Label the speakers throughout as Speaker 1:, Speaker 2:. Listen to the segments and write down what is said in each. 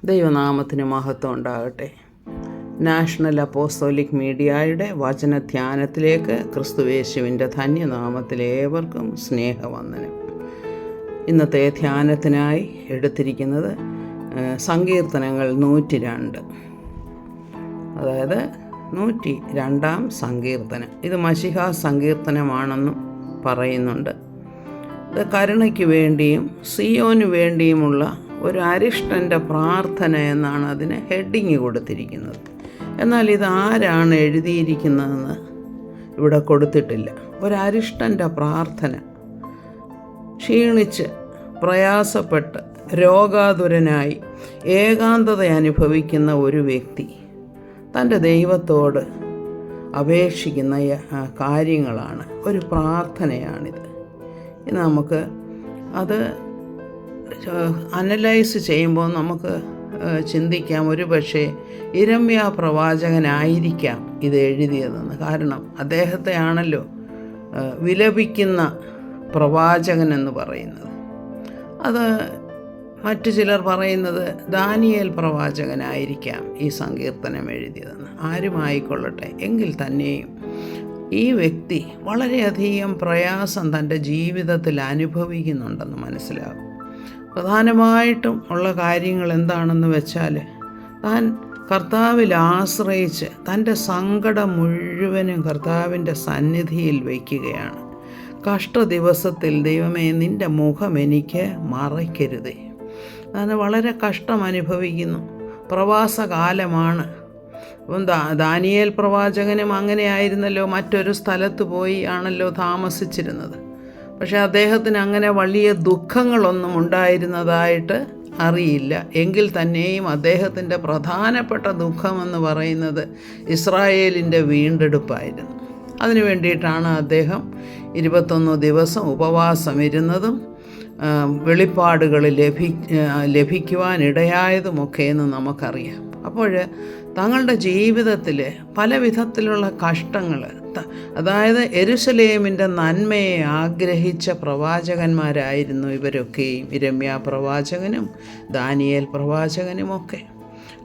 Speaker 1: ദൈവനാമത്തിന് മഹത്വം ഉണ്ടാകട്ടെ. നാഷണൽ അപ്പോസ്തോലിക് മീഡിയയുടെ വചനധ്യാനത്തിലേക്ക് ക്രിസ്തുയേശുവിൻ്റെ ധന്യനാമത്തിൽ ഏവർക്കും സ്നേഹവന്ദനം. ഇന്നത്തെ ധ്യാനത്തിനായി എടുത്തിരിക്കുന്നത് സങ്കീർത്തനങ്ങൾ 102, അതായത് 102-ാം സങ്കീർത്തനം. ഇത് മശിഹാ സങ്കീർത്തനമാണെന്നും പറയുന്നുണ്ട്. ഇത് കരുണയ്ക്ക് വേണ്ടിയും സിയോന് വേണ്ടിയുമുള്ള ഒരു അരിഷ്ടൻ്റെ പ്രാർത്ഥന എന്നാണ് അതിന് ഹെഡിങ് കൊടുത്തിരിക്കുന്നത്. എന്നാൽ ഇത് ആരാണ് എഴുതിയിരിക്കുന്നതെന്ന് ഇവിടെ കൊടുത്തിട്ടില്ല. ഒരരിഷ്ടൻ്റെ പ്രാർത്ഥന. ക്ഷീണിച്ച് പ്രയാസപ്പെട്ട് രോഗാതുരനായി ഏകാന്തത അനുഭവിക്കുന്ന ഒരു വ്യക്തി തൻ്റെ ദൈവത്തോട് അപേക്ഷിക്കുന്ന കാര്യങ്ങളാണ്, ഒരു പ്രാർത്ഥനയാണിത്. ഇനി നമുക്ക് അത് അനലൈസ് ചെയ്യുമ്പോൾ നമുക്ക് ചിന്തിക്കാം, ഒരു പക്ഷേ ഇരമ്യാ പ്രവാചകനായിരിക്കാം ഇത് എഴുതിയതെന്ന്. കാരണം അദ്ദേഹത്തെ ആണല്ലോ വിലപിക്കുന്ന പ്രവാചകൻ എന്ന് പറയുന്നത്. അത് മറ്റു ചിലർ പറയുന്നത് ദാനിയേൽ പ്രവാചകനായിരിക്കാം ഈ സങ്കീർത്തനം എഴുതിയതെന്ന്. ആരുമായിക്കൊള്ളട്ടെ, എങ്കിൽ തന്നെയും ഈ വ്യക്തി വളരെയധികം പ്രയാസം തൻ്റെ ജീവിതത്തിൽ അനുഭവിക്കുന്നുണ്ടെന്ന് മനസ്സിലാകും. പ്രധാനമായിട്ടും ഉള്ള കാര്യങ്ങൾ എന്താണെന്ന് വെച്ചാൽ, താൻ കർത്താവിൽ ആശ്രയിച്ച് തൻ്റെ സങ്കടം മുഴുവനും കർത്താവിൻ്റെ സന്നിധിയിൽ വയ്ക്കുകയാണ്. കഷ്ടദിവസത്തിൽ ദൈവമേ, നിൻ്റെ മുഖം എനിക്ക് മറയ്ക്കരുതേ. താൻ വളരെ കഷ്ടം അനുഭവിക്കുന്നു. പ്രവാസകാലമാണ്. അപ്പം ദാനിയേൽ പ്രവാചകനും അങ്ങനെ ആയിരുന്നല്ലോ. മറ്റൊരു സ്ഥലത്ത് പോയി ആണല്ലോ താമസിച്ചിരുന്നത്. പക്ഷേ അദ്ദേഹത്തിന് അങ്ങനെ വലിയ ദുഃഖങ്ങളൊന്നും ഉണ്ടായിരുന്നതായിട്ട് അറിയില്ല. എങ്കിൽ തന്നെയും അദ്ദേഹത്തിൻ്റെ പ്രധാനപ്പെട്ട ദുഃഖമെന്ന് പറയുന്നത് ഇസ്രായേലിൻ്റെ വീണ്ടെടുപ്പായിരുന്നു. അതിനു വേണ്ടിയിട്ടാണ് അദ്ദേഹം 21 ദിവസം ഉപവാസം ഇരുന്നതും വെളിപ്പാടുകൾ ലഭിക്കുവാനിടയായതുമൊക്കെ എന്ന് നമുക്കറിയാം. അപ്പോൾ തങ്ങളുടെ ജീവിതത്തിൽ പല വിധത്തിലുള്ള കഷ്ടങ്ങൾ, അതായത് യെരുശലേമിൻ്റെ നന്മയെ ആഗ്രഹിച്ച പ്രവാചകന്മാരായിരുന്നു ഇവരൊക്കെയും, ഇരമ്യാ പ്രവാചകനും ദാനിയേൽ പ്രവാചകനുമൊക്കെ.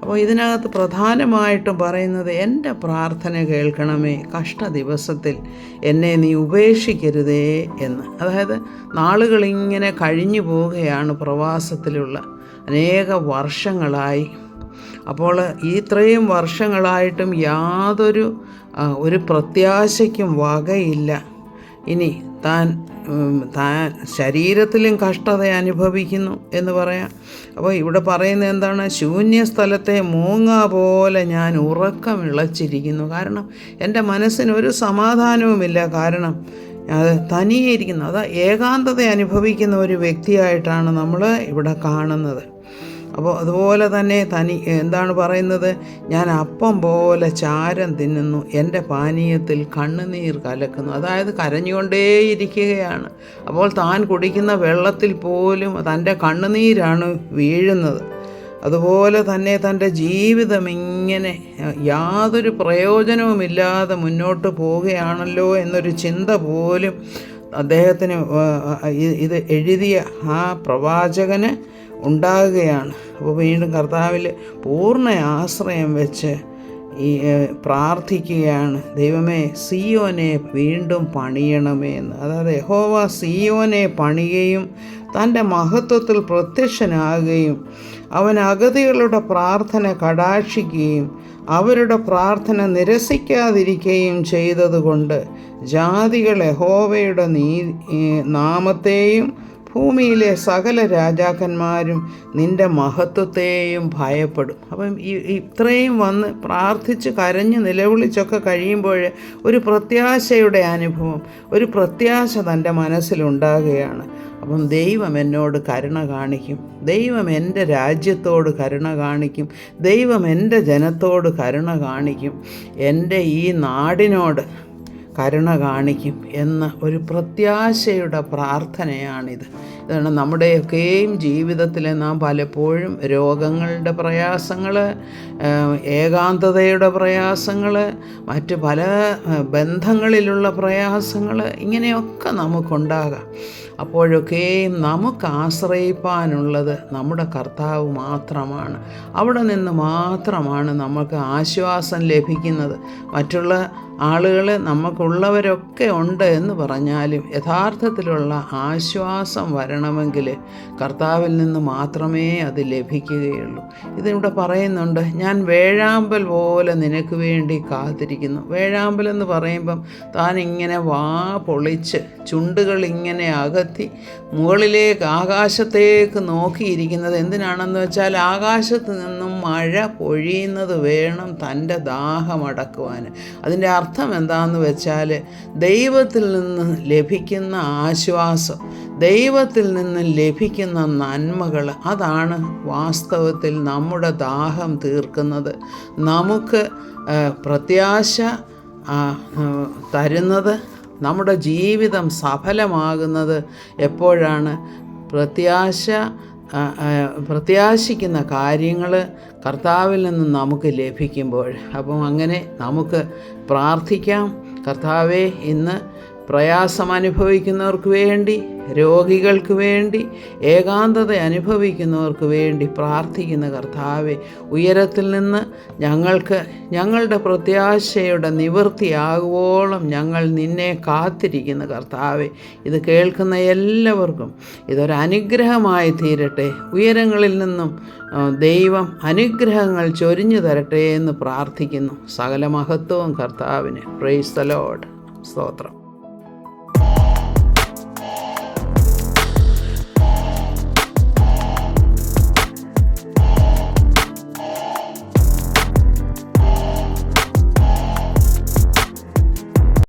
Speaker 1: അപ്പോൾ ഇതിനകത്ത് പ്രധാനമായിട്ടും പറയുന്നത്, എൻ്റെ പ്രാർത്ഥന കേൾക്കണമേ, കഷ്ടദിവസത്തിൽ എന്നെ നീ ഉപേക്ഷിക്കരുതേ എന്ന്. അതായത് നാളുകളിങ്ങനെ കഴിഞ്ഞു പോവുകയാണ് പ്രവാസത്തിലുള്ള അനേക വർഷങ്ങളായി. അപ്പോൾ ഇത്രയും വർഷങ്ങളായിട്ടും യാതൊരു പ്രത്യാശയ്ക്കും വകയില്ല. ഇനി താൻ ശരീരത്തിലും കഷ്ടത അനുഭവിക്കുന്നു എന്ന് പറയാം. അപ്പോൾ ഇവിടെ പറയുന്നത് എന്താണ്? ശൂന്യസ്ഥലത്തെ മൂങ്ങ പോലെ ഞാൻ ഉറക്കം ഇളച്ചിരിക്കുന്നു. കാരണം എൻ്റെ മനസ്സിനൊരു സമാധാനവുമില്ല. കാരണം അത് തനിയിരിക്കുന്നു. അത് ഏകാന്തത അനുഭവിക്കുന്ന ഒരു വ്യക്തിയായിട്ടാണ് നമ്മൾ ഇവിടെ കാണുന്നത്. അപ്പോൾ അതുപോലെ തന്നെ എന്താണ് പറയുന്നത്? ഞാൻ അപ്പം പോലെ ചാരം തിന്നുന്നു, എൻ്റെ പാനീയത്തിൽ കണ്ണുനീർ കലക്കുന്നു. അതായത് കരഞ്ഞുകൊണ്ടേയിരിക്കുകയാണ്. അപ്പോൾ താൻ കുടിക്കുന്ന വെള്ളത്തിൽ പോലും തൻ്റെ കണ്ണുനീരാണ് വീഴുന്നത്. അതുപോലെ തന്നെ തൻ്റെ ജീവിതം ഇങ്ങനെ യാതൊരു പ്രയോജനവുമില്ലാതെ മുന്നോട്ട് പോവുകയാണല്ലോ എന്നൊരു ചിന്ത പോലും അദ്ദേഹത്തിന്, ഇത് എഴുതിയ ആ പ്രവാചകന് ഉണ്ടാകുകയാണ്. അപ്പോൾ വീണ്ടും കർത്താവിൽ പൂർണ്ണ ആശ്രയം വെച്ച് പ്രാർത്ഥിക്കുകയാണ്, ദൈവമേ സിയോനെ വീണ്ടും പണിയണമേ എന്ന്. അതായത് യഹോവ സിയോനെ പണിയുകയും തൻ്റെ മഹത്വത്തിൽ പ്രത്യക്ഷനാകുകയും അവൻ അഗതികളുടെ പ്രാർത്ഥന കടാക്ഷിക്കുകയും അവരുടെ പ്രാർത്ഥന നിരസിക്കാതിരിക്കുകയും ചെയ്തതുകൊണ്ട് ജാതികൾ യഹോവയുടെ നാമത്തെയും ഭൂമിയിലെ സകല രാജാക്കന്മാരും നിൻ്റെ മഹത്വത്തെയും ഭയപ്പെടും. അപ്പം ഇത്രയും വന്ന് പ്രാർത്ഥിച്ച് കരഞ്ഞ് നിലവിളിച്ചൊക്കെ കഴിയുമ്പോൾ ഒരു പ്രത്യാശയുടെ അനുഭവം, ഒരു പ്രത്യാശ തൻ്റെ മനസ്സിലുണ്ടാകുകയാണ്. അപ്പം ദൈവം എന്നോട് കരുണ കാണിക്കും, ദൈവം എൻ്റെ രാജ്യത്തോട് കരുണ കാണിക്കും, ദൈവം എൻ്റെ ജനത്തോട് കരുണ കാണിക്കും, എൻ്റെ ഈ നാടിനോട് കരുണ കാണിക്കും എന്ന ഒരു പ്രത്യാശയുടെ പ്രാർത്ഥനയാണിത്. ഇതാണ് നമ്മുടെയൊക്കെയും ജീവിതത്തിൽ നാം പലപ്പോഴും രോഗങ്ങളുടെ പ്രയാസങ്ങൾ, ഏകാന്തതയുടെ പ്രയാസങ്ങൾ, മറ്റ് പല ബന്ധങ്ങളിലുള്ള പ്രയാസങ്ങൾ, ഇങ്ങനെയൊക്കെ നമുക്കുണ്ടാകാം. അപ്പോഴൊക്കെയും നമുക്ക് ആശ്രയിപ്പാനുള്ളത് നമ്മുടെ കർത്താവ് മാത്രമാണ്. അവിടെ നിന്ന് മാത്രമാണ് നമുക്ക് ആശ്വാസം ലഭിക്കുന്നത്. മറ്റുള്ള ആളുകൾ നമുക്കുള്ളവരൊക്കെ ഉണ്ട് എന്ന് പറഞ്ഞാലും യഥാർത്ഥത്തിലുള്ള ആശ്വാസം വരണമെങ്കിൽ കർത്താവിൽ നിന്ന് മാത്രമേ അത് ലഭിക്കുകയുള്ളൂ. ഇതിവിടെ പറയുന്നുണ്ട്, ഞാൻ വേഴാമ്പൽ പോലെ നിനക്ക് വേണ്ടി കാത്തിരിക്കുന്നു. വേഴാമ്പൽ എന്ന് പറയുമ്പം താൻ ഇങ്ങനെ വാ പൊളിച്ച് ചുണ്ടുകൾ ഇങ്ങനെ അകത്തി മുകളിലേക്ക് ആകാശത്തേക്ക് നോക്കിയിരിക്കുന്നത് എന്തിനാണെന്ന് വെച്ചാൽ ആകാശത്ത് നിന്നും മഴ പൊഴിയുന്നത് വേണം തൻ്റെ ദാഹമടക്കുവാൻ. അതിൻ്റെ അർത്ഥം എന്താണെന്ന് വെച്ചാൽ ദൈവത്തിൽ നിന്ന് ലഭിക്കുന്ന ആശ്വാസം, ദൈവത്തിൽ നിന്ന് ലഭിക്കുന്ന നന്മകൾ, അതാണ് വാസ്തവത്തിൽ നമ്മുടെ ദാഹം തീർക്കുന്നത്. നമുക്ക് പ്രത്യാശ തരുന്നത്, നമ്മുടെ ജീവിതം സഫലമാകുന്നത് എപ്പോഴാണ്? പ്രത്യാശിക്കുന്ന കാര്യങ്ങൾ കർത്താവിൽ നിന്ന് നമുക്ക് ലഭിക്കുമ്പോൾ. അപ്പം അങ്ങനെ നമുക്ക് പ്രാർത്ഥിക്കാം. കർത്താവേ, ഇന്ന് പ്രയാസം അനുഭവിക്കുന്നവർക്ക് വേണ്ടി, രോഗികൾക്ക് വേണ്ടി, ഏകാന്തത അനുഭവിക്കുന്നവർക്ക് വേണ്ടി പ്രാർത്ഥിക്കുന്ന കർത്താവേ, ഉയരത്തിൽ നിന്ന് ഞങ്ങൾക്ക് ഞങ്ങളുടെ പ്രത്യാശയുടെ നിവൃത്തിയാകുവോളം ഞങ്ങൾ നിന്നെ കാത്തിരിക്കുന്ന കർത്താവേ, ഇത് കേൾക്കുന്ന എല്ലാവർക്കും ഇതൊരനുഗ്രഹമായി തീരട്ടെ. ഉയരങ്ങളിൽ നിന്നും ദൈവം അനുഗ്രഹങ്ങൾ ചൊരിഞ്ഞു തരട്ടെ എന്ന് പ്രാർത്ഥിക്കുന്നു. സകല മഹത്വവും കർത്താവിന്. Praise the Lord. സ്തോത്രം.